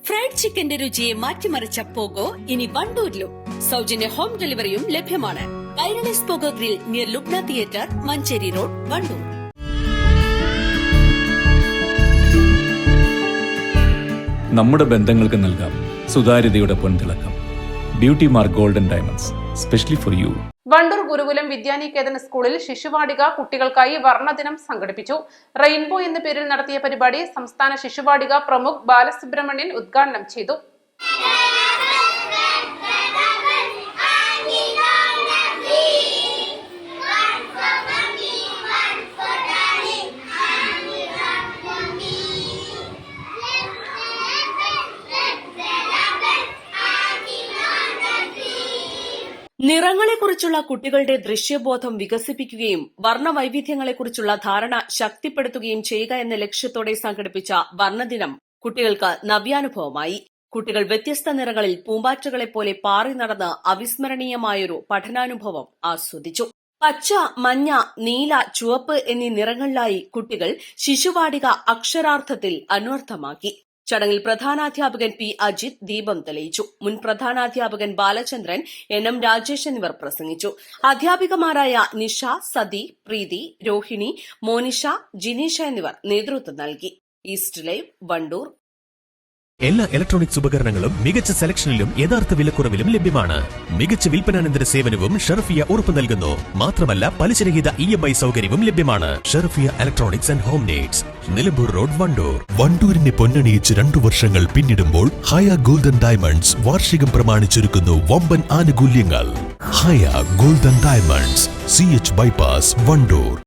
Fried ചിക്കന്റെ രുചിയെ മാറ്റിമറിച്ച pogo ഇനി വണ്ടൂരിലും സൗജന്യ ഹോം ഡെലിവറിയും ലഭ്യമാണ്. Kairali's pogo grill near Lubna theatre, Manjeri road, Wandoor. നമ്മുടെ ബന്ധങ്ങൾക്ക് നൽകാം സുതാര്യതയുടെ പൊൻതിളക്കം. Beauty mark golden diamonds, specially for you. Wandoor Gurukulam Vidyaniketan സ്കൂളിൽ ശിശുവാടിക കുട്ടികൾക്കായി വർണ്ണദിനം സംഘടിപ്പിച്ചു. റെയിൻബോ എന്ന പേരിൽ നടത്തിയ പരിപാടി സംസ്ഥാന ശിശുവാടിക പ്രമുഖ് ബാലസുബ്രഹ്മണ്യൻ ഉദ്ഘാടനം ചെയ്തു. നിറങ്ങളെക്കുറിച്ചുള്ള കുട്ടികളുടെ ദൃശ്യബോധം വികസിപ്പിക്കുകയും വർണ്ണവൈവിധ്യങ്ങളെക്കുറിച്ചുള്ള ധാരണ ശക്തിപ്പെടുത്തുകയും ചെയ്യുക എന്ന ലക്ഷ്യത്തോടെ സംഘടിപ്പിച്ച വർണ്ണദിനം കുട്ടികൾക്ക് നവ്യാനുഭവമായി. കുട്ടികൾ വ്യത്യസ്ത നിറങ്ങളിൽ പൂമ്പാറ്റകളെപ്പോലെ പാറി നടന്ന് അവിസ്മരണീയമായൊരു പഠനാനുഭവം ആസ്വദിച്ചു. പച്ച, മഞ്ഞ, നീല, ചുവപ്പ് എന്നീ നിറങ്ങളിലായി കുട്ടികൾ ശിശുവാടിക അക്ഷരാർത്ഥത്തിൽ അന്വർത്ഥമാക്കി. ചടങ്ങിൽ പ്രധാനാധ്യാപകൻ പി അജിത് ദീപം തെളിയിച്ചു. മുൻ പ്രധാനാധ്യാപകൻ ബാലചന്ദ്രൻ, എൻ.എം. രാജേഷ് എന്നിവർ പ്രസംഗിച്ചു. അധ്യാപികമാരായ നിഷ, സതി, പ്രീതി, രോഹിണി, മോനിഷ, ജിനീഷ എന്നിവർ നേതൃത്വം നൽകി. East live, Wandoor. എല്ലാ ഇലക്ട്രോണിക്സ് ഉപകരണങ്ങളും മികച്ച സെലക്ഷനിലും യഥാർത്ഥ വിലക്കുറവിലും ലഭ്യമാണ്. മികച്ച വിൽപ്പനാനന്തര സേവനവും ഷെർഫിയ ഉറപ്പു നൽകുന്നു. മാത്രമല്ല, പലിശരഹിത EMI സൗകര്യവും ലഭ്യമാണ്. Sherfiya electronics and home needs, Nilambur road, Wandoor. വണ്ടൂരിനെ പൊന്നണിയിച്ച് 2 വർഷങ്ങൾ പിന്നിടുമ്പോൾ ഹയ ഗോൾഡൻ ഡയമണ്ട്സ് വാർഷികം പ്രമാണിച്ചൊരുക്കുന്നു വമ്പൻ ആനുകൂല്യങ്ങൾ. Haya golden diamonds, CH bypass, Wandoor.